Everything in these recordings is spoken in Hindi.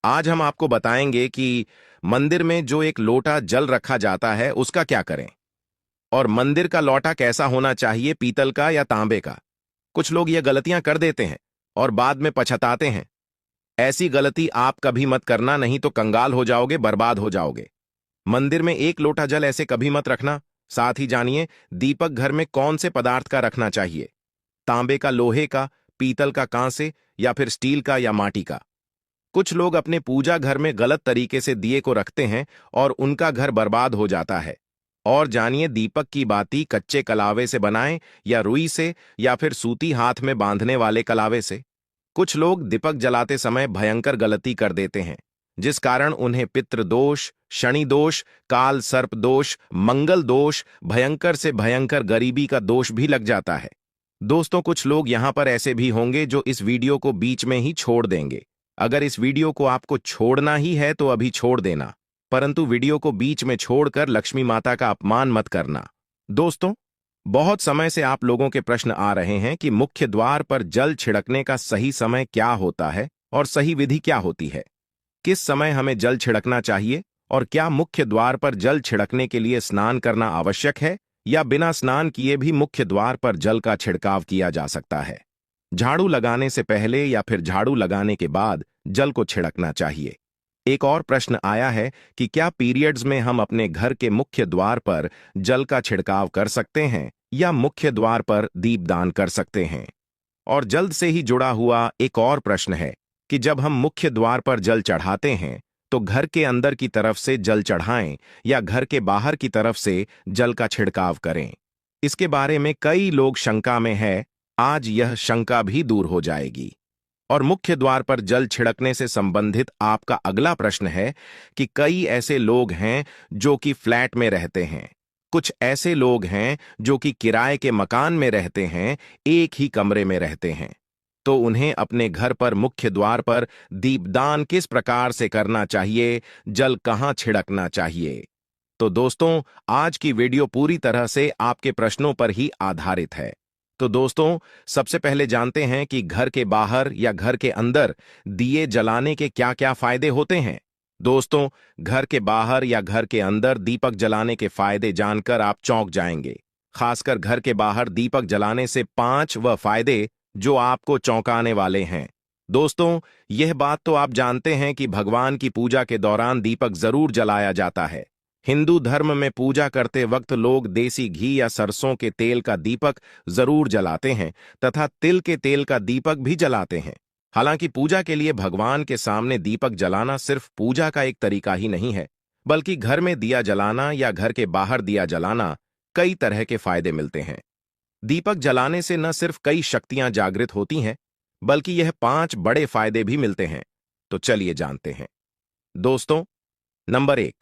आज हम आपको बताएंगे कि मंदिर में जो एक लोटा जल रखा जाता है उसका क्या करें, और मंदिर का लोटा कैसा होना चाहिए, पीतल का या तांबे का। कुछ लोग ये गलतियां कर देते हैं और बाद में पछताते हैं। ऐसी गलती आप कभी मत करना, नहीं तो कंगाल हो जाओगे, बर्बाद हो जाओगे। मंदिर में एक लोटा जल ऐसे कभी मत रखना। साथ ही जानिए दीपक घर में कौन से पदार्थ का रखना चाहिए, तांबे का, लोहे का, पीतल का, कांसे या फिर स्टील का या माटी का। कुछ लोग अपने पूजा घर में गलत तरीके से दिए को रखते हैं और उनका घर बर्बाद हो जाता है। और जानिए दीपक की बाती कच्चे कलावे से बनाएं या रुई से या फिर सूती हाथ में बांधने वाले कलावे से। कुछ लोग दीपक जलाते समय भयंकर गलती कर देते हैं, जिस कारण उन्हें पितृ दोष, शनि दोष, काल सर्प दोष, मंगल दोष, भयंकर से भयंकर गरीबी का दोष भी लग जाता है। दोस्तों, कुछ लोग यहां पर ऐसे भी होंगे जो इस वीडियो को बीच में ही छोड़ देंगे। अगर इस वीडियो को आपको छोड़ना ही है तो अभी छोड़ देना, परंतु वीडियो को बीच में छोड़कर लक्ष्मी माता का अपमान मत करना। दोस्तों, बहुत समय से आप लोगों के प्रश्न आ रहे हैं कि मुख्य द्वार पर जल छिड़कने का सही समय क्या होता है और सही विधि क्या होती है। किस समय हमें जल छिड़कना चाहिए और क्या मुख्य द्वार पर जल छिड़कने के लिए स्नान करना आवश्यक है या बिना स्नान किए भी मुख्य द्वार पर जल का छिड़काव किया जा सकता है। झाड़ू लगाने से पहले या फिर झाड़ू लगाने के बाद जल को छिड़कना चाहिए। एक और प्रश्न आया है कि क्या पीरियड्स में हम अपने घर के मुख्य द्वार पर जल का छिड़काव कर सकते हैं या मुख्य द्वार पर दीपदान कर सकते हैं। और जल्द से ही जुड़ा हुआ एक और प्रश्न है कि जब हम मुख्य द्वार पर जल चढ़ाते हैं तो घर के अंदर की तरफ से जल चढ़ाएं या घर के बाहर की तरफ से जल का छिड़काव करें। इसके बारे में कई लोग शंका में है। आज यह शंका भी दूर हो जाएगी। और मुख्य द्वार पर जल छिड़कने से संबंधित आपका अगला प्रश्न है कि कई ऐसे लोग हैं जो कि फ्लैट में रहते हैं, कुछ ऐसे लोग हैं जो कि किराए के मकान में रहते हैं, एक ही कमरे में रहते हैं, तो उन्हें अपने घर पर मुख्य द्वार पर दीपदान किस प्रकार से करना चाहिए, जल कहां छिड़कना चाहिए। तो दोस्तों, आज की वीडियो पूरी तरह से आपके प्रश्नों पर ही आधारित है। तो दोस्तों, सबसे पहले जानते हैं कि घर के बाहर या घर के अंदर दिए जलाने के क्या क्या फायदे होते हैं। दोस्तों, घर के बाहर या घर के अंदर दीपक जलाने के फायदे जानकर आप चौंक जाएंगे। खासकर घर के बाहर दीपक जलाने से 5 वह फायदे जो आपको चौंकाने वाले हैं। दोस्तों, यह बात तो आप जानते हैं कि भगवान की पूजा के दौरान दीपक जरूर जलाया जाता है। हिंदू धर्म में पूजा करते वक्त लोग देसी घी या सरसों के तेल का दीपक जरूर जलाते हैं तथा तिल के तेल का दीपक भी जलाते हैं। हालांकि पूजा के लिए भगवान के सामने दीपक जलाना सिर्फ पूजा का एक तरीका ही नहीं है, बल्कि घर में दिया जलाना या घर के बाहर दिया जलाना कई तरह के फायदे मिलते हैं। दीपक जलाने से न सिर्फ कई शक्तियां जागृत होती हैं, बल्कि यह 5 बड़े फायदे भी मिलते हैं। तो चलिए जानते हैं। दोस्तों, नंबर 1,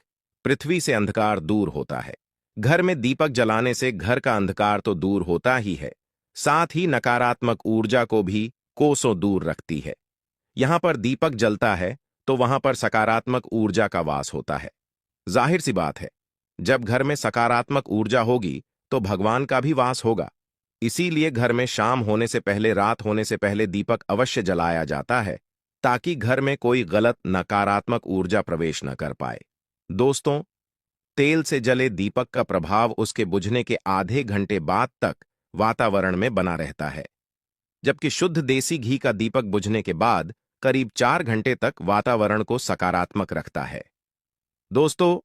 पृथ्वी से अंधकार दूर होता है। घर में दीपक जलाने से घर का अंधकार तो दूर होता ही है, साथ ही नकारात्मक ऊर्जा को भी कोसों दूर रखती है। यहां पर दीपक जलता है तो वहां पर सकारात्मक ऊर्जा का वास होता है। जाहिर सी बात है, जब घर में सकारात्मक ऊर्जा होगी तो भगवान का भी वास होगा। इसीलिए घर में शाम होने से पहले, रात होने से पहले दीपक अवश्य जलाया जाता है, ताकि घर में कोई गलत नकारात्मक ऊर्जा प्रवेश न कर पाए। दोस्तों, तेल से जले दीपक का प्रभाव उसके बुझने के आधे घंटे बाद तक वातावरण में बना रहता है, जबकि शुद्ध देसी घी का दीपक बुझने के बाद करीब 4 घंटे तक वातावरण को सकारात्मक रखता है। दोस्तों,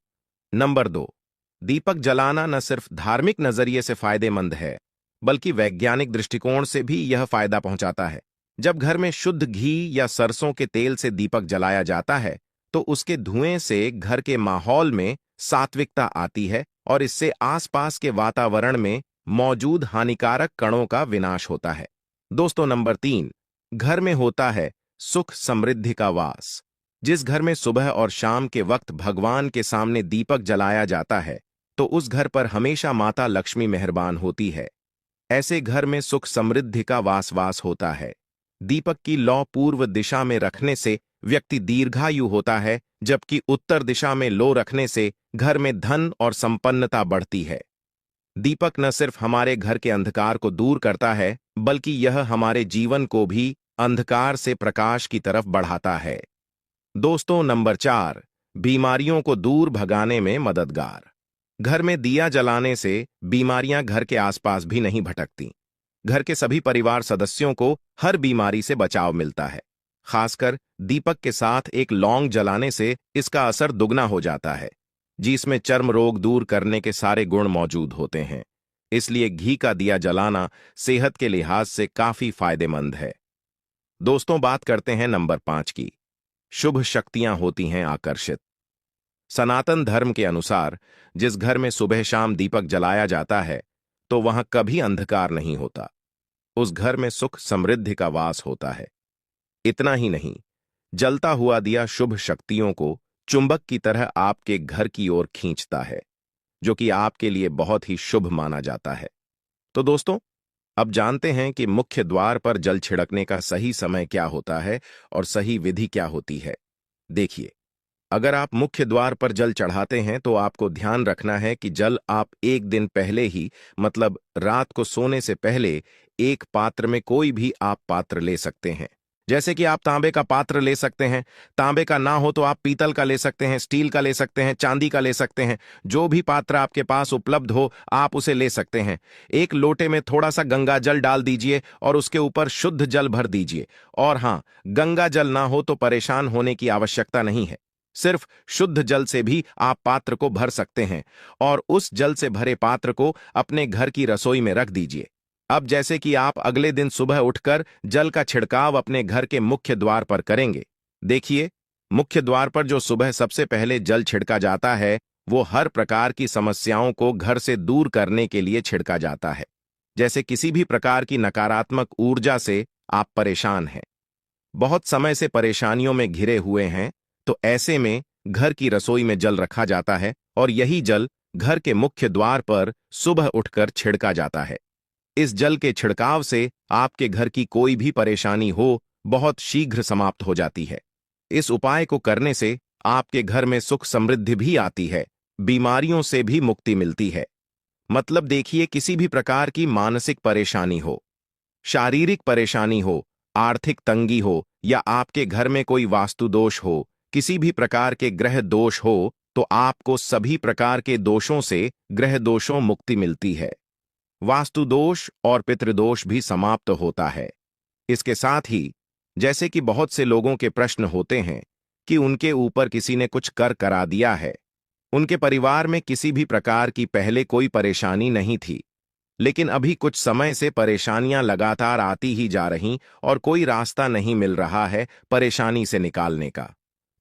नंबर 2, दीपक जलाना न सिर्फ धार्मिक नजरिए से फायदेमंद है, बल्कि वैज्ञानिक दृष्टिकोण से भी यह फायदा पहुंचाता है। जब घर में शुद्ध घी या सरसों के तेल से दीपक जलाया जाता है तो उसके धुएं से घर के माहौल में सात्विकता आती है और इससे आसपास के वातावरण में मौजूद हानिकारक कणों का विनाश होता है। दोस्तों, नंबर 3, घर में होता है सुख समृद्धि का वास। जिस घर में सुबह और शाम के वक्त भगवान के सामने दीपक जलाया जाता है तो उस घर पर हमेशा माता लक्ष्मी मेहरबान होती है। ऐसे घर में सुख समृद्धि का वास होता है। दीपक की लौ पूर्व दिशा में रखने से व्यक्ति दीर्घायु होता है, जबकि उत्तर दिशा में लो रखने से घर में धन और संपन्नता बढ़ती है। दीपक न सिर्फ हमारे घर के अंधकार को दूर करता है, बल्कि यह हमारे जीवन को भी अंधकार से प्रकाश की तरफ बढ़ाता है। दोस्तों, नंबर 4, बीमारियों को दूर भगाने में मददगार। घर में दिया जलाने से बीमारियां घर के आसपास भी नहीं भटकती। घर के सभी परिवार सदस्यों को हर बीमारी से बचाव मिलता है। खासकर दीपक के साथ एक लौंग जलाने से इसका असर दुगना हो जाता है, जिसमें चर्म रोग दूर करने के सारे गुण मौजूद होते हैं। इसलिए घी का दिया जलाना सेहत के लिहाज से काफी फायदेमंद है। दोस्तों, बात करते हैं नंबर 5 की। शुभ शक्तियां होती हैं आकर्षित। सनातन धर्म के अनुसार जिस घर में सुबह शाम दीपक जलाया जाता है तो वहां कभी अंधकार नहीं होता। उस घर में सुख समृद्धि का वास होता है। इतना ही नहीं, जलता हुआ दिया शुभ शक्तियों को चुंबक की तरह आपके घर की ओर खींचता है, जो कि आपके लिए बहुत ही शुभ माना जाता है। तो दोस्तों, अब जानते हैं कि मुख्य द्वार पर जल छिड़कने का सही समय क्या होता है और सही विधि क्या होती है। देखिए, अगर आप मुख्य द्वार पर जल चढ़ाते हैं तो आपको ध्यान रखना है कि जल आप एक दिन पहले ही, मतलब रात को सोने से पहले, एक पात्र में, कोई भी आप पात्र ले सकते हैं। जैसे कि आप तांबे का पात्र ले सकते हैं, तांबे का ना हो तो आप पीतल का ले सकते हैं, स्टील का ले सकते हैं, चांदी का ले सकते हैं। जो भी पात्र आपके पास उपलब्ध हो आप उसे ले सकते हैं। एक लोटे में थोड़ा सा गंगा जल डाल दीजिए और उसके ऊपर शुद्ध जल भर दीजिए। और हां, गंगा जल ना हो तो परेशान होने की आवश्यकता नहीं है। सिर्फ शुद्ध जल से भी आप पात्र को भर सकते हैं और उस जल से भरे पात्र को अपने घर की रसोई में रख दीजिए। अब जैसे कि आप अगले दिन सुबह उठकर जल का छिड़काव अपने घर के मुख्य द्वार पर करेंगे। देखिए, मुख्य द्वार पर जो सुबह सबसे पहले जल छिड़का जाता है वो हर प्रकार की समस्याओं को घर से दूर करने के लिए छिड़का जाता है। जैसे किसी भी प्रकार की नकारात्मक ऊर्जा से आप परेशान हैं, बहुत समय से परेशानियों में घिरे हुए हैं, तो ऐसे में घर की रसोई में जल रखा जाता है और यही जल घर के मुख्य द्वार पर सुबह उठकर छिड़का जाता है। इस जल के छिड़काव से आपके घर की कोई भी परेशानी हो बहुत शीघ्र समाप्त हो जाती है। इस उपाय को करने से आपके घर में सुख समृद्धि भी आती है, बीमारियों से भी मुक्ति मिलती है। मतलब देखिए, किसी भी प्रकार की मानसिक परेशानी हो, शारीरिक परेशानी हो, आर्थिक तंगी हो या आपके घर में कोई वास्तु दोष हो, किसी भी प्रकार के ग्रह दोष हो, तो आपको सभी प्रकार के दोषों से, ग्रह दोषों, मुक्ति मिलती है। वास्तु दोष और पितृदोष भी समाप्त होता है। इसके साथ ही जैसे कि बहुत से लोगों के प्रश्न होते हैं कि उनके ऊपर किसी ने कुछ कर करा दिया है, उनके परिवार में किसी भी प्रकार की पहले कोई परेशानी नहीं थी, लेकिन अभी कुछ समय से परेशानियां लगातार आती ही जा रही और कोई रास्ता नहीं मिल रहा है परेशानी से निकालने का।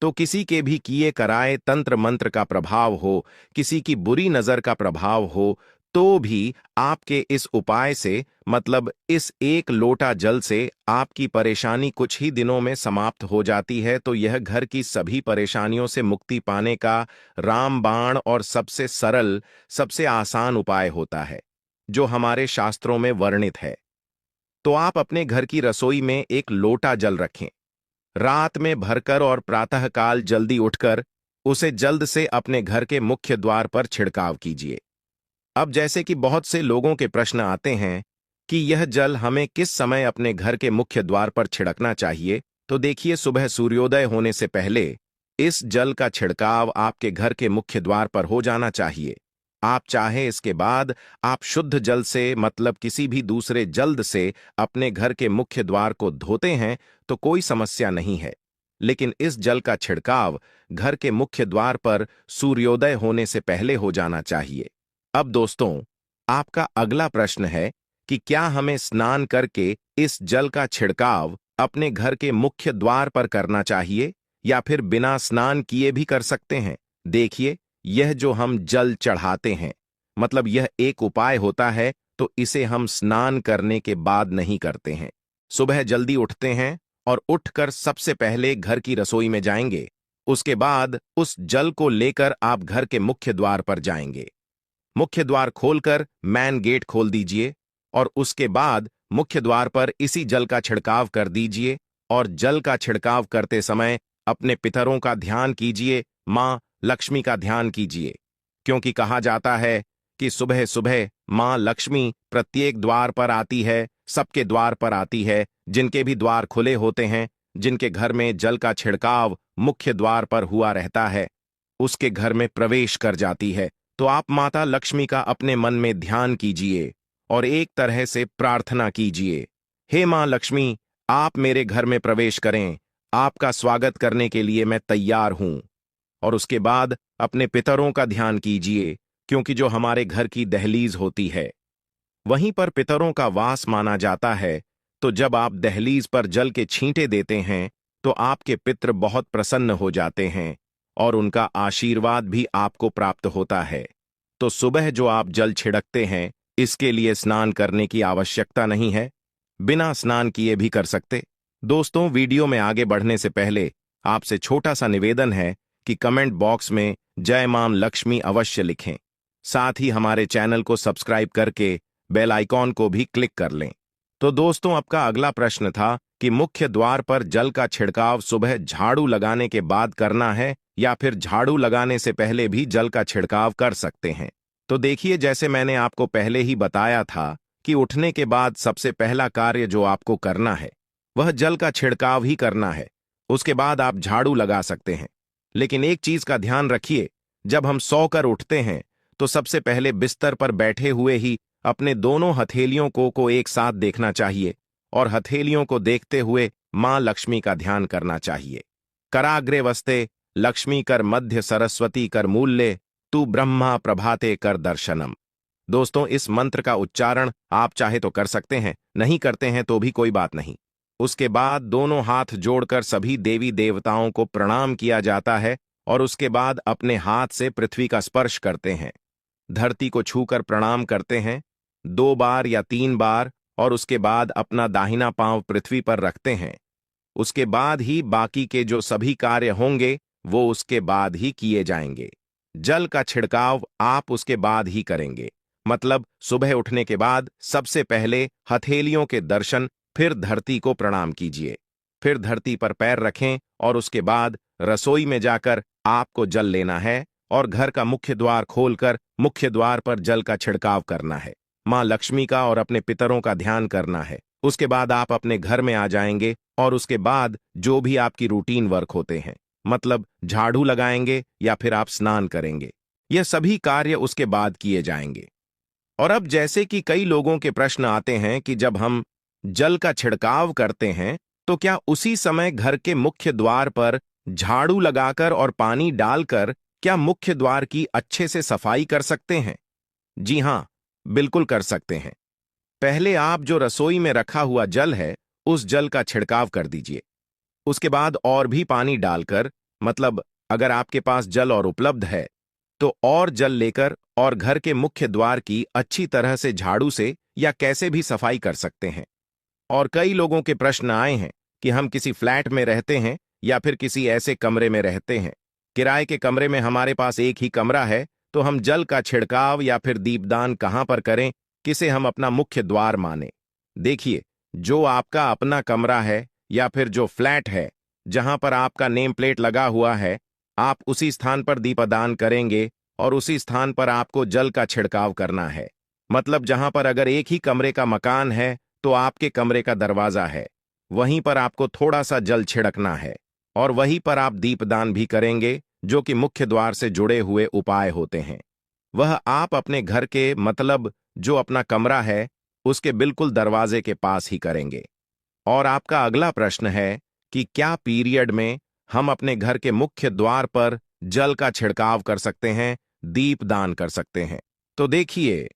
तो किसी के भी किए कराए तंत्र मंत्र का प्रभाव हो, किसी की बुरी नजर का प्रभाव हो, तो भी आपके इस उपाय से, मतलब इस एक लोटा जल से, आपकी परेशानी कुछ ही दिनों में समाप्त हो जाती है। तो यह घर की सभी परेशानियों से मुक्ति पाने का रामबाण और सबसे सरल, सबसे आसान उपाय होता है, जो हमारे शास्त्रों में वर्णित है। तो आप अपने घर की रसोई में एक लोटा जल रखें, रात में भरकर और प्रातःकाल जल्दी उठकर उसे जल्द से अपने घर के मुख्य द्वार पर छिड़काव कीजिए। अब जैसे कि बहुत से लोगों के प्रश्न आते हैं कि यह जल हमें किस समय अपने घर के मुख्य द्वार पर छिड़कना चाहिए, तो देखिए, सुबह सूर्योदय होने से पहले इस जल का छिड़काव आपके घर के मुख्य द्वार पर हो जाना चाहिए। आप चाहे इसके बाद आप शुद्ध जल से, मतलब किसी भी दूसरे जल्द से, अपने घर के मुख्य द्वार को धोते हैं तो कोई समस्या नहीं है, लेकिन इस जल का छिड़काव घर के मुख्य द्वार पर सूर्योदय होने से पहले हो जाना चाहिए। अब दोस्तों, आपका अगला प्रश्न है कि क्या हमें स्नान करके इस जल का छिड़काव अपने घर के मुख्य द्वार पर करना चाहिए या फिर बिना स्नान किए भी कर सकते हैं। देखिए, यह जो हम जल चढ़ाते हैं, मतलब यह एक उपाय होता है, तो इसे हम स्नान करने के बाद नहीं करते हैं। सुबह जल्दी उठते हैं और उठकर सबसे पहले घर की रसोई में जाएंगे। उसके बाद उस जल को लेकर आप घर के मुख्य द्वार पर जाएंगे। मुख्य द्वार खोलकर मैन गेट खोल दीजिए और उसके बाद मुख्य द्वार पर इसी जल का छिड़काव कर दीजिए। और जल का छिड़काव करते समय अपने पितरों का ध्यान कीजिए, मां लक्ष्मी का ध्यान कीजिए, क्योंकि कहा जाता है कि सुबह सुबह मां लक्ष्मी प्रत्येक द्वार पर आती है, सबके द्वार पर आती है, जिनके भी द्वार खुले होते हैं, जिनके घर में जल का छिड़काव मुख्य द्वार पर हुआ रहता है, उसके घर में प्रवेश कर जाती है, तो आप माता लक्ष्मी का अपने मन में ध्यान कीजिए और एक तरह से प्रार्थना कीजिए, हे मां लक्ष्मी, आप मेरे घर में प्रवेश करें, आपका स्वागत करने के लिए मैं तैयार हूं। और उसके बाद अपने पितरों का ध्यान कीजिए, क्योंकि जो हमारे घर की दहलीज होती है वहीं पर पितरों का वास माना जाता है। तो जब आप दहलीज पर जल के छींटे देते हैं तो आपके पितृ बहुत प्रसन्न हो जाते हैं और उनका आशीर्वाद भी आपको प्राप्त होता है। तो सुबह जो आप जल छिड़कते हैं, इसके लिए स्नान करने की आवश्यकता नहीं है, बिना स्नान किए भी कर सकते। दोस्तों, वीडियो में आगे बढ़ने से पहले आपसे छोटा सा निवेदन है कि कमेंट बॉक्स में जय मां लक्ष्मी अवश्य लिखें। साथ ही हमारे चैनल को सब्सक्राइब करके बेल आइकॉन को भी क्लिक कर लें। तो दोस्तों, आपका अगला प्रश्न था कि मुख्य द्वार पर जल का छिड़काव सुबह झाड़ू लगाने के बाद करना है या फिर झाड़ू लगाने से पहले भी जल का छिड़काव कर सकते हैं। तो देखिए, जैसे मैंने आपको पहले ही बताया था कि उठने के बाद सबसे पहला कार्य जो आपको करना है वह जल का छिड़काव ही करना है। उसके बाद आप झाड़ू लगा सकते हैं। लेकिन एक चीज का ध्यान रखिए, जब हम सोकर उठते हैं तो सबसे पहले बिस्तर पर बैठे हुए ही अपने दोनों हथेलियों को एक साथ देखना चाहिए और हथेलियों को देखते हुए मां लक्ष्मी का ध्यान करना चाहिए। कराग्रे वस्ते लक्ष्मी कर मध्य सरस्वती कर मूल्य तू ब्रह्मा प्रभाते कर दर्शनम। दोस्तों, इस मंत्र का उच्चारण आप चाहे तो कर सकते हैं, नहीं करते हैं तो भी कोई बात नहीं। उसके बाद दोनों हाथ जोड़कर सभी देवी देवताओं को प्रणाम किया जाता है और उसके बाद अपने हाथ से पृथ्वी का स्पर्श करते हैं, धरती को छूकर प्रणाम करते हैं 2 बार या 3 बार और उसके बाद अपना दाहिना पांव पृथ्वी पर रखते हैं। उसके बाद ही बाकी के जो सभी कार्य होंगे वो उसके बाद ही किए जाएंगे। जल का छिड़काव आप उसके बाद ही करेंगे, मतलब सुबह उठने के बाद सबसे पहले हथेलियों के दर्शन, फिर धरती को प्रणाम कीजिए, फिर धरती पर पैर रखें और उसके बाद रसोई में जाकर आपको जल लेना है और घर का मुख्य द्वार खोलकर मुख्य द्वार पर जल का छिड़काव करना है, मां लक्ष्मी का और अपने पितरों का ध्यान करना है। उसके बाद आप अपने घर में आ जाएंगे और उसके बाद जो भी आपकी रूटीन वर्क होते हैं, मतलब झाड़ू लगाएंगे या फिर आप स्नान करेंगे, यह सभी कार्य उसके बाद किए जाएंगे। और अब जैसे कि कई लोगों के प्रश्न आते हैं कि जब हम जल का छिड़काव करते हैं तो क्या उसी समय घर के मुख्य द्वार पर झाड़ू लगाकर और पानी डालकर क्या मुख्य द्वार की अच्छे से सफाई कर सकते हैं? जी हां, बिल्कुल कर सकते हैं। पहले आप जो रसोई में रखा हुआ जल है उस जल का छिड़काव कर दीजिए। उसके बाद और भी पानी डालकर, मतलब अगर आपके पास जल और उपलब्ध है तो और जल लेकर और घर के मुख्य द्वार की अच्छी तरह से झाड़ू से या कैसे भी सफाई कर सकते हैं। और कई लोगों के प्रश्न आए हैं कि हम किसी फ्लैट में रहते हैं या फिर किसी ऐसे कमरे में रहते हैं, किराए के कमरे में हमारे पास एक ही कमरा है, तो हम जल का छिड़काव या फिर दीपदान कहां पर करें, किसे हम अपना मुख्य द्वार माने। देखिए, जो आपका अपना कमरा है या फिर जो फ्लैट है जहां पर आपका नेम प्लेट लगा हुआ है, आप उसी स्थान पर दीपदान करेंगे और उसी स्थान पर आपको जल का छिड़काव करना है। मतलब जहां पर अगर एक ही कमरे का मकान है तो आपके कमरे का दरवाजा है, वहीं पर आपको थोड़ा सा जल छिड़कना है और वहीं पर आप दीपदान भी करेंगे, जो कि मुख्य द्वार से जुड़े हुए उपाय होते हैं। वह आप अपने घर के, मतलब जो अपना कमरा है उसके बिल्कुल दरवाजे के पास ही करेंगे। और आपका अगला प्रश्न है कि क्या पीरियड में हम अपने घर के मुख्य द्वार पर जल का छिड़काव कर सकते हैं, दीपदान कर सकते हैं? तो देखिए,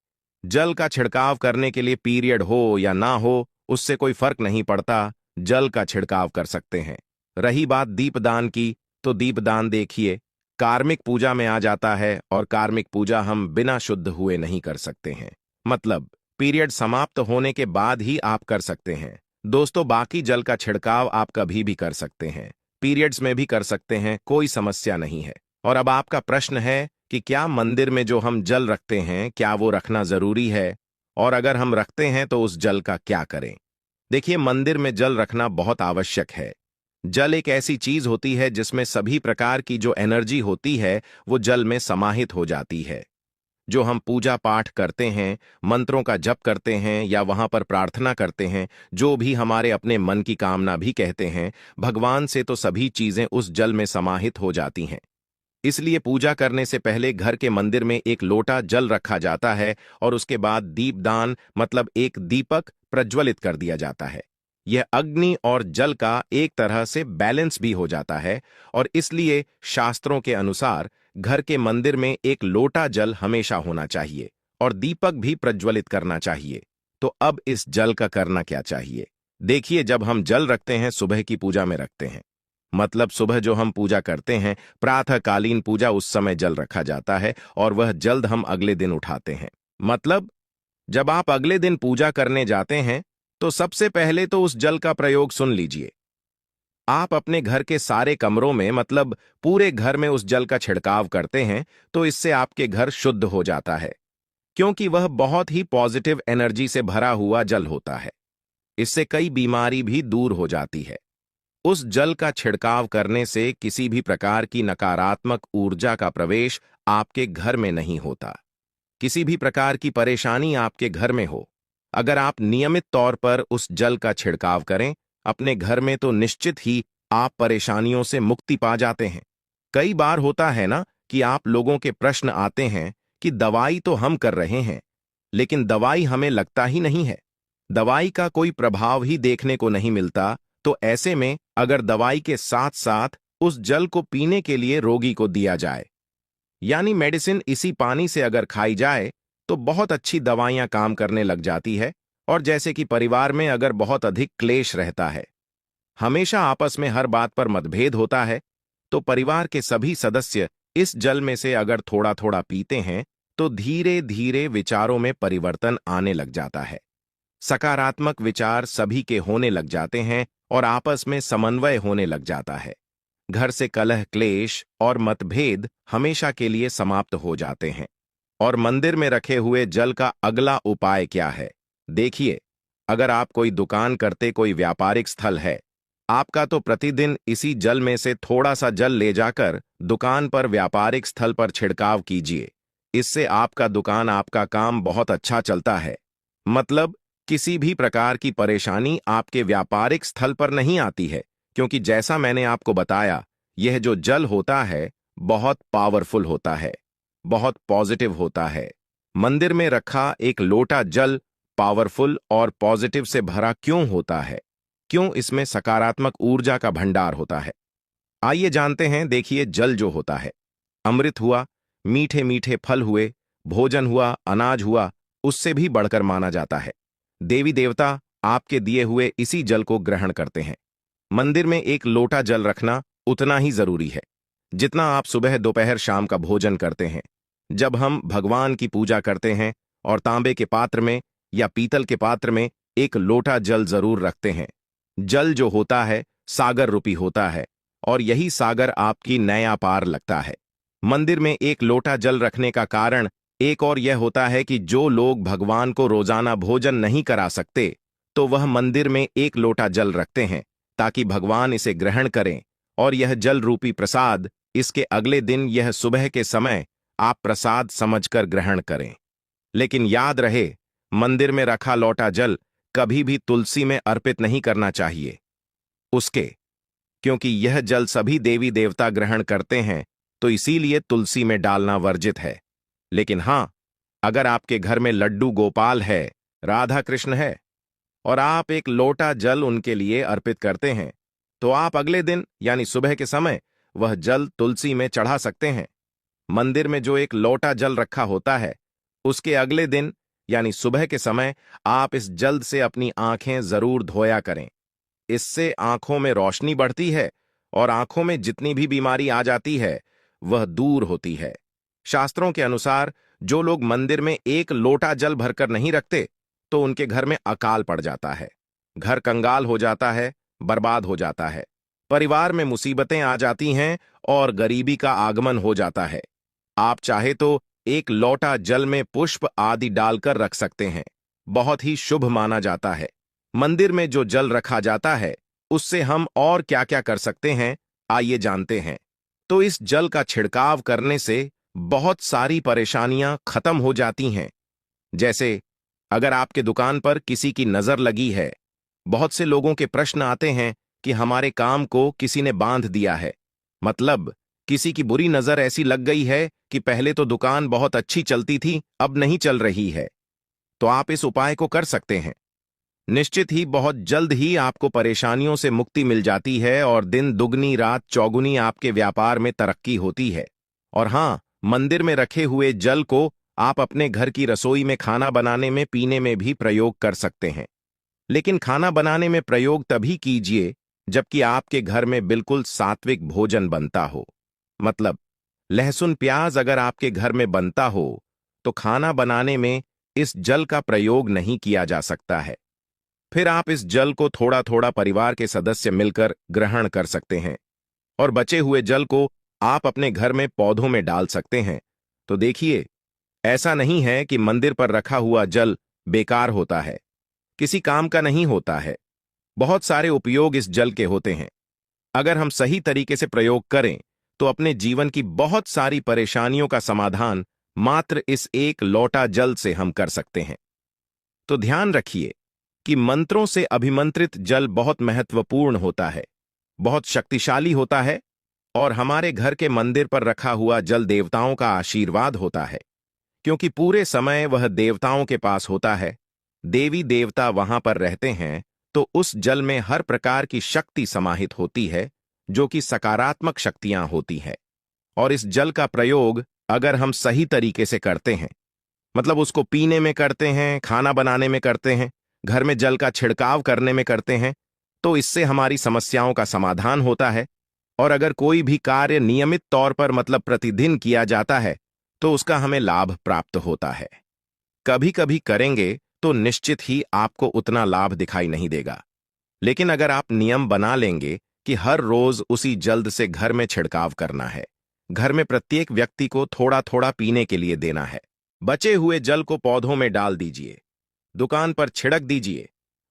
जल का छिड़काव करने के लिए पीरियड हो या ना हो उससे कोई फर्क नहीं पड़ता, जल का छिड़काव कर सकते हैं। रही बात दीपदान की, तो दीपदान देखिए कार्मिक पूजा में आ जाता है और कार्मिक पूजा हम बिना शुद्ध हुए नहीं कर सकते हैं, मतलब पीरियड समाप्त होने के बाद ही आप कर सकते हैं। दोस्तों, बाकी जल का छिड़काव आप कभी भी कर सकते हैं, पीरियड्स में भी कर सकते हैं, कोई समस्या नहीं है। और अब आपका प्रश्न है कि क्या मंदिर में जो हम जल रखते हैं क्या वो रखना जरूरी है, और अगर हम रखते हैं तो उस जल का क्या करें? देखिए, मंदिर में जल रखना बहुत आवश्यक है। जल एक ऐसी चीज होती है जिसमें सभी प्रकार की जो एनर्जी होती है वो जल में समाहित हो जाती है। जो हम पूजा पाठ करते हैं, मंत्रों का जप करते हैं या वहां पर प्रार्थना करते हैं, जो भी हमारे अपने मन की कामना भी कहते हैं, भगवान से तो सभी चीजें उस जल में समाहित हो जाती हैं। इसलिए पूजा करने से पहले घर के मंदिर में एक लोटा जल रखा जाता है और उसके बाद दीपदान मतलब एक दीपक प्रज्वलित कर दिया जाता है। यह अग्नि और जल का एक तरह से बैलेंस भी हो जाता है और इसलिए शास्त्रों के अनुसार घर के मंदिर में एक लोटा जल हमेशा होना चाहिए और दीपक भी प्रज्वलित करना चाहिए। तो अब इस जल का करना क्या चाहिए? देखिए, जब हम जल रखते हैं सुबह की पूजा में रखते हैं, मतलब सुबह जो हम पूजा करते हैं, प्रातःकालीन पूजा, उस समय जल रखा जाता है और वह जल्द हम अगले दिन उठाते हैं। मतलब जब आप अगले दिन पूजा करने जाते हैं तो सबसे पहले तो उस जल का प्रयोग सुन लीजिए। आप अपने घर के सारे कमरों में मतलब पूरे घर में उस जल का छिड़काव करते हैं तो इससे आपके घर शुद्ध हो जाता है, क्योंकि वह बहुत ही पॉजिटिव एनर्जी से भरा हुआ जल होता है। इससे कई बीमारी भी दूर हो जाती है। उस जल का छिड़काव करने से किसी भी प्रकार की नकारात्मक ऊर्जा का प्रवेश आपके घर में नहीं होता। किसी भी प्रकार की परेशानी आपके घर में हो, अगर आप नियमित तौर पर उस जल का छिड़काव करें अपने घर में तो निश्चित ही आप परेशानियों से मुक्ति पा जाते हैं। कई बार होता है ना कि आप लोगों के प्रश्न आते हैं कि दवाई तो हम कर रहे हैं, लेकिन दवाई हमें लगता ही नहीं है, दवाई का कोई प्रभाव ही देखने को नहीं मिलता। तो ऐसे में अगर दवाई के साथ साथ उस जल को पीने के लिए रोगी को दिया जाए, यानी मेडिसिन इसी पानी से अगर खाई जाए, तो बहुत अच्छी दवाइयां काम करने लग जाती है। और जैसे कि परिवार में अगर बहुत अधिक क्लेश रहता है, हमेशा आपस में हर बात पर मतभेद होता है, तो परिवार के सभी सदस्य इस जल में से अगर थोड़ा थोड़ा पीते हैं तो धीरे धीरे विचारों में परिवर्तन आने लग जाता है। सकारात्मक विचार सभी के होने लग जाते हैं और आपस में समन्वय होने लग जाता है। घर से कलह, क्लेश और मतभेद हमेशा के लिए समाप्त हो जाते हैं। और मंदिर में रखे हुए जल का अगला उपाय क्या है? देखिए, अगर आप कोई दुकान करते, कोई व्यापारिक स्थल है आपका, तो प्रतिदिन इसी जल में से थोड़ा सा जल ले जाकर दुकान पर, व्यापारिक स्थल पर छिड़काव कीजिए। इससे आपका दुकान, आपका काम बहुत अच्छा चलता है। मतलब किसी भी प्रकार की परेशानी आपके व्यापारिक स्थल पर नहीं आती है, क्योंकि जैसा मैंने आपको बताया, यह जो जल होता है बहुत पावरफुल होता है, बहुत पॉजिटिव होता है। मंदिर में रखा एक लोटा जल पावरफुल और पॉजिटिव से भरा क्यों होता है? क्यों इसमें सकारात्मक ऊर्जा का भंडार होता है? आइए जानते हैं। देखिए, जल जो होता है, अमृत हुआ, मीठे मीठे फल हुए, भोजन हुआ, अनाज हुआ, उससे भी बढ़कर माना जाता है। देवी देवता आपके दिए हुए इसी जल को ग्रहण करते हैं। मंदिर में एक लोटा जल रखना उतना ही जरूरी है जितना आप सुबह, दोपहर, शाम का भोजन करते हैं। जब हम भगवान की पूजा करते हैं और तांबे के पात्र में या पीतल के पात्र में एक लोटा जल जरूर रखते हैं। जल जो होता है सागर रूपी होता है और यही सागर आपकी नया पार लगता है। मंदिर में एक लोटा जल रखने का कारण एक और यह होता है कि जो लोग भगवान को रोजाना भोजन नहीं करा सकते, तो वह मंदिर में एक लोटा जल रखते हैं ताकि भगवान इसे ग्रहण करें और यह जल रूपी प्रसाद इसके अगले दिन, यह सुबह के समय, आप प्रसाद समझकर ग्रहण करें। लेकिन याद रहे, मंदिर में रखा लोटा जल कभी भी तुलसी में अर्पित नहीं करना चाहिए उसके, क्योंकि यह जल सभी देवी देवता ग्रहण करते हैं, तो इसीलिए तुलसी में डालना वर्जित है। लेकिन हां, अगर आपके घर में लड्डू गोपाल है, राधा कृष्ण है और आप एक लोटा जल उनके लिए अर्पित करते हैं, तो आप अगले दिन यानी सुबह के समय वह जल तुलसी में चढ़ा सकते हैं। मंदिर में जो एक लोटा जल रखा होता है, उसके अगले दिन यानी सुबह के समय आप इस जल से अपनी आंखें जरूर धोया करें। इससे आंखों में रोशनी बढ़ती है और आंखों में जितनी भी बीमारी आ जाती है वह दूर होती है। शास्त्रों के अनुसार जो लोग मंदिर में एक लोटा जल भरकर नहीं रखते, तो उनके घर में अकाल पड़ जाता है, घर कंगाल हो जाता है, बर्बाद हो जाता है, परिवार में मुसीबतें आ जाती हैं और गरीबी का आगमन हो जाता है। आप चाहे तो एक लोटा जल में पुष्प आदि डालकर रख सकते हैं, बहुत ही शुभ माना जाता है। मंदिर में जो जल रखा जाता है उससे हम और क्या क्या कर सकते हैं, आइए जानते हैं। तो इस जल का छिड़काव करने से बहुत सारी परेशानियां खत्म हो जाती हैं। जैसे अगर आपके दुकान पर किसी की नजर लगी है, बहुत से लोगों के प्रश्न आते हैं कि हमारे काम को किसी ने बांध दिया है। मतलब किसी की बुरी नजर ऐसी लग गई है कि पहले तो दुकान बहुत अच्छी चलती थी, अब नहीं चल रही है। तो आप इस उपाय को कर सकते हैं। निश्चित ही बहुत जल्द ही आपको परेशानियों से मुक्ति मिल जाती है और दिन दुगनी रात चौगुनी आपके व्यापार में तरक्की होती है। और हां, मंदिर में रखे हुए जल को आप अपने घर की रसोई में खाना बनाने में पीने में भी प्रयोग कर सकते हैं। लेकिन खाना बनाने में प्रयोग तभी कीजिए जबकि आपके घर में बिल्कुल सात्विक भोजन बनता हो। मतलब लहसुन प्याज अगर आपके घर में बनता हो तो खाना बनाने में इस जल का प्रयोग नहीं किया जा सकता है। फिर आप इस जल को थोड़ा थोड़ा परिवार के सदस्य मिलकर ग्रहण कर सकते हैं और बचे हुए जल को आप अपने घर में पौधों में डाल सकते हैं। तो देखिए, ऐसा नहीं है कि मंदिर पर रखा हुआ जल बेकार होता है, किसी काम का नहीं होता है। बहुत सारे उपयोग इस जल के होते हैं। अगर हम सही तरीके से प्रयोग करें तो अपने जीवन की बहुत सारी परेशानियों का समाधान मात्र इस एक लोटा जल से हम कर सकते हैं। तो ध्यान रखिए कि मंत्रों से अभिमंत्रित जल बहुत महत्वपूर्ण होता है, बहुत शक्तिशाली होता है और हमारे घर के मंदिर पर रखा हुआ जल देवताओं का आशीर्वाद होता है, क्योंकि पूरे समय वह देवताओं के पास होता है। देवी देवता वहां पर रहते हैं, तो उस जल में हर प्रकार की शक्ति समाहित होती है, जो कि सकारात्मक शक्तियां होती है। और इस जल का प्रयोग अगर हम सही तरीके से करते हैं, मतलब उसको पीने में करते हैं, खाना बनाने में करते हैं, घर में जल का छिड़काव करने में करते हैं, तो इससे हमारी समस्याओं का समाधान होता है। और अगर कोई भी कार्य नियमित तौर पर मतलब प्रतिदिन किया जाता है तो उसका हमें लाभ प्राप्त होता है। कभी कभी करेंगे तो निश्चित ही आपको उतना लाभ दिखाई नहीं देगा, लेकिन अगर आप नियम बना लेंगे कि हर रोज उसी जल्द से घर में छिड़काव करना है, घर में प्रत्येक व्यक्ति को थोड़ा थोड़ा पीने के लिए देना है, बचे हुए जल को पौधों में डाल दीजिए, दुकान पर छिड़क दीजिए,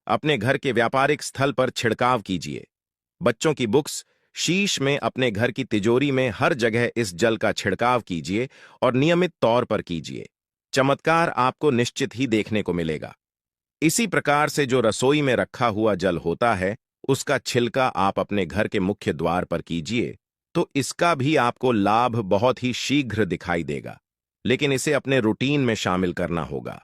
अपने घर के व्यापारिक स्थल पर छिड़काव कीजिए, बच्चों की बुक्स शीश में, अपने घर की तिजोरी में, हर जगह इस जल का छिड़काव कीजिए और नियमित तौर पर कीजिए। चमत्कार आपको निश्चित ही देखने को मिलेगा। इसी प्रकार से जो रसोई में रखा हुआ जल होता है, उसका छिलका आप अपने घर के मुख्य द्वार पर कीजिए, तो इसका भी आपको लाभ बहुत ही शीघ्र दिखाई देगा। लेकिन इसे अपने रूटीन में शामिल करना होगा,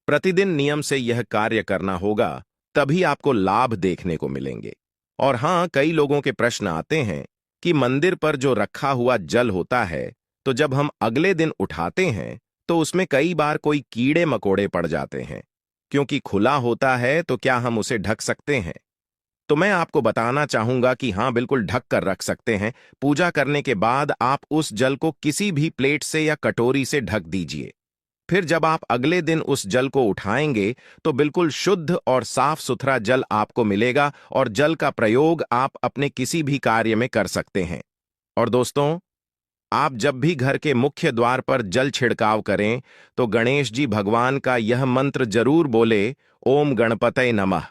प्रतिदिन नियम से यह कार्य करना होगा, तभी आपको लाभ देखने को मिलेंगे। और हां, कई लोगों के प्रश्न आते हैं कि मंदिर पर जो रखा हुआ जल होता है, तो जब हम अगले दिन उठाते हैं तो उसमें कई बार कोई कीड़े मकोड़े पड़ जाते हैं। क्योंकि खुला होता है तो क्या हम उसे ढक सकते हैं? तो मैं आपको बताना चाहूंगा कि हां, बिल्कुल ढक कर रख सकते हैं। पूजा करने के बाद आप उस जल को किसी भी प्लेट से या कटोरी से ढक दीजिए। फिर जब आप अगले दिन उस जल को उठाएंगे तो बिल्कुल शुद्ध और साफ सुथरा जल आपको मिलेगा और जल का प्रयोग आप अपने किसी भी कार्य में कर सकते हैं। और दोस्तों, आप जब भी घर के मुख्य द्वार पर जल छिड़काव करें तो गणेश जी भगवान का यह मंत्र जरूर बोले, ओम गणपतये नमः।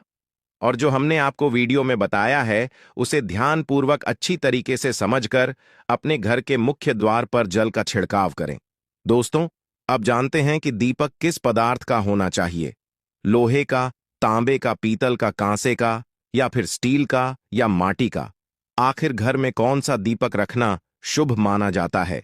और जो हमने आपको वीडियो में बताया है उसे ध्यानपूर्वक अच्छी तरीके से समझकर अपने घर के मुख्य द्वार पर जल का छिड़काव करें। दोस्तों, अब जानते हैं कि दीपक किस पदार्थ का होना चाहिए, लोहे का, तांबे का, पीतल का, कांसे का, या फिर स्टील का, या माटी का। आखिर घर में कौन सा दीपक रखना शुभ माना जाता है?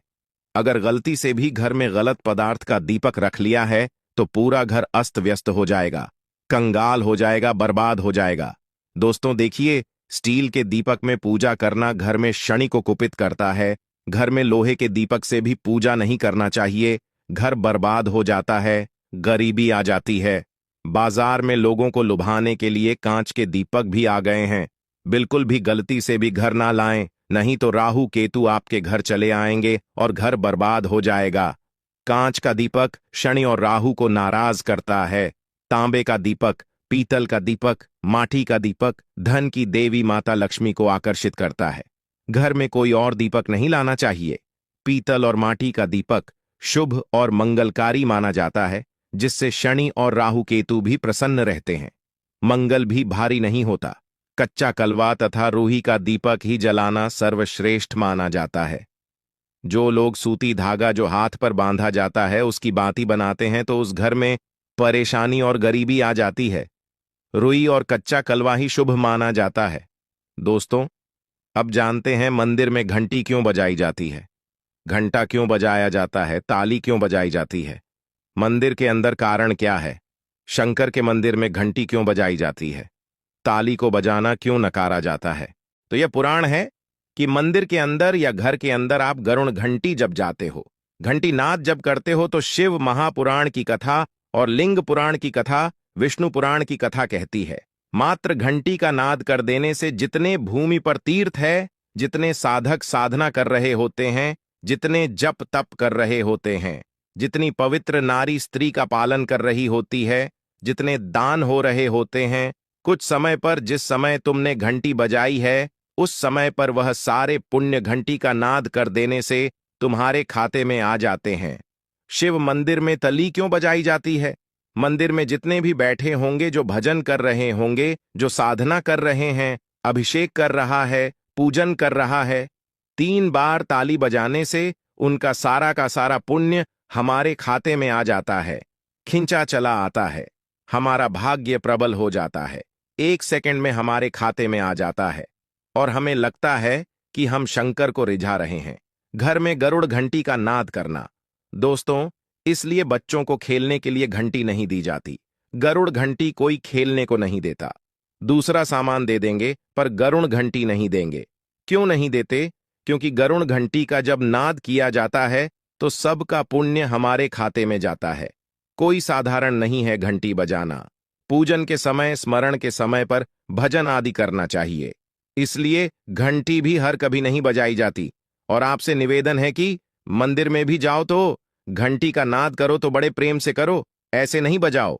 अगर गलती से भी घर में गलत पदार्थ का दीपक रख लिया है तो पूरा घर अस्त व्यस्त हो जाएगा, कंगाल हो जाएगा, बर्बाद हो जाएगा। दोस्तों देखिए, स्टील के दीपक में पूजा करना घर में शनि को कुपित करता है। घर में लोहे के दीपक से भी पूजा नहीं करना चाहिए, घर बर्बाद हो जाता है, गरीबी आ जाती है। बाजार में लोगों को लुभाने के लिए कांच के दीपक भी आ गए हैं। बिल्कुल भी गलती से भी घर ना लाएं, नहीं तो राहु केतु आपके घर चले आएंगे और घर बर्बाद हो जाएगा। कांच का दीपक शनि और राहु को नाराज करता है। तांबे का दीपक, पीतल का दीपक, माटी का दीपक धन की देवी माता लक्ष्मी को आकर्षित करता है। घर में कोई और दीपक नहीं लाना चाहिए। पीतल और माटी का दीपक शुभ और मंगलकारी माना जाता है, जिससे शनि और राहु केतु भी प्रसन्न रहते हैं। मंगल भी भारी नहीं होता। कच्चा कलवा तथा रूही का दीपक ही जलाना सर्वश्रेष्ठ माना जाता है। जो लोग सूती धागा जो हाथ पर बांधा जाता है उसकी बाती बनाते हैं तो उस घर में परेशानी और गरीबी आ जाती है। रुई और कच्चा कलवा ही शुभ माना जाता है। दोस्तों, अब जानते हैं मंदिर में घंटी क्यों बजाई जाती है, घंटा क्यों बजाया जाता है, ताली क्यों बजाई जाती है, मंदिर के अंदर कारण क्या है, शंकर के मंदिर में घंटी क्यों बजाई जाती है, ताली को बजाना क्यों नकारा जाता है। तो यह पुराण है कि मंदिर के अंदर या घर के अंदर आप गरुण घंटी जब जाते हो, घंटी नाद जब करते हो तो शिव महापुराण की कथा और लिंग पुराण की कथा, विष्णु पुराण की कथा कहती है मात्र घंटी का नाद कर देने से जितने भूमि पर तीर्थ है, जितने साधक साधना कर रहे होते हैं, जितने जप तप कर रहे होते हैं, जितनी पवित्र नारी स्त्री का पालन कर रही होती है, जितने दान हो रहे होते हैं, कुछ समय पर जिस समय तुमने घंटी बजाई है उस समय पर वह सारे पुण्य घंटी का नाद कर देने से तुम्हारे खाते में आ जाते हैं। शिव मंदिर में तली क्यों बजाई जाती है? मंदिर में जितने भी बैठे होंगे, जो भजन कर रहे होंगे, जो साधना कर रहे हैं, अभिषेक कर रहा है, पूजन कर रहा है, 3 बार ताली बजाने से उनका सारा का सारा पुण्य हमारे खाते में आ जाता है, खिंचा चला आता है, हमारा भाग्य प्रबल हो जाता है, 1 सेकंड में हमारे खाते में आ जाता है और हमें लगता है कि हम शंकर को रिझा रहे हैं। घर में गरुड़ घंटी का नाद करना। दोस्तों, इसलिए बच्चों को खेलने के लिए घंटी नहीं दी जाती। गरुड़ घंटी कोई खेलने को नहीं देता। दूसरा सामान दे देंगे पर गरुड़ घंटी नहीं देंगे। क्यों नहीं देते? क्योंकि गरुड़ घंटी का जब नाद किया जाता है तो सबका पुण्य हमारे खाते में जाता है। कोई साधारण नहीं है घंटी बजाना। पूजन के समय, स्मरण के समय पर भजन आदि करना चाहिए। इसलिए घंटी भी हर कभी नहीं बजाई जाती। और आपसे निवेदन है कि मंदिर में भी जाओ तो घंटी का नाद करो तो बड़े प्रेम से करो, ऐसे नहीं बजाओ।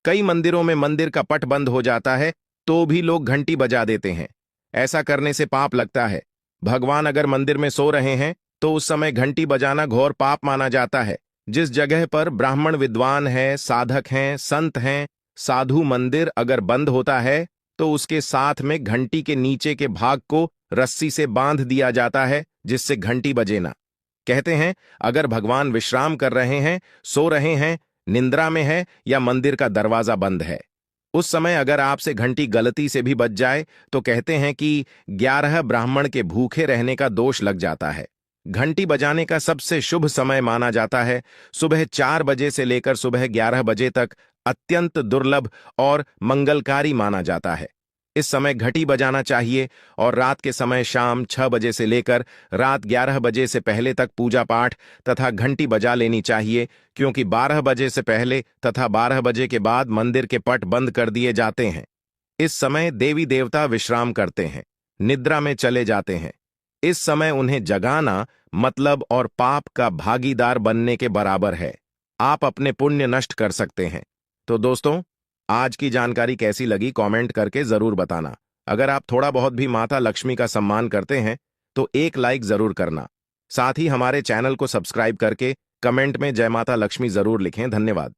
कई मंदिरों में मंदिर का पट बंद हो जाता है तो भी लोग घंटी बजा देते हैं। ऐसा करने से पाप लगता है। भगवान अगर मंदिर में सो रहे हैं तो उस समय घंटी बजाना घोर पाप माना जाता है। जिस जगह पर ब्राह्मण विद्वान है, साधक हैं, संत हैं, साधु, मंदिर अगर बंद होता है तो उसके साथ में घंटी के नीचे के भाग को रस्सी से बांध दिया जाता है जिससे घंटी बजे ना। कहते हैं अगर भगवान विश्राम कर रहे हैं, सो रहे हैं, निंद्रा में है या मंदिर का दरवाजा बंद है, उस समय अगर आपसे घंटी गलती से भी बज जाए तो कहते हैं कि 11 ब्राह्मण के भूखे रहने का दोष लग जाता है। घंटी बजाने का सबसे शुभ समय माना जाता है सुबह 4 बजे से लेकर सुबह 11 बजे तक अत्यंत दुर्लभ और मंगलकारी माना जाता है। इस समय घंटी बजाना चाहिए और रात के समय शाम 6 बजे से लेकर रात 11 बजे से पहले तक पूजा पाठ तथा घंटी बजा लेनी चाहिए, क्योंकि 12 बजे से पहले तथा 12 बजे के बाद मंदिर के पट बंद कर दिए जाते हैं। इस समय देवी देवता विश्राम करते हैं, निद्रा में चले जाते हैं। इस समय उन्हें जगाना मतलब और पाप का भागीदार बनने के बराबर है। आप अपने पुण्य नष्ट कर सकते हैं। तो दोस्तों, आज की जानकारी कैसी लगी कमेंट करके जरूर बताना। अगर आप थोड़ा बहुत भी माता लक्ष्मी का सम्मान करते हैं तो एक लाइक जरूर करना। साथ ही हमारे चैनल को सब्सक्राइब करके कमेंट में जय माता लक्ष्मी जरूर लिखें। धन्यवाद।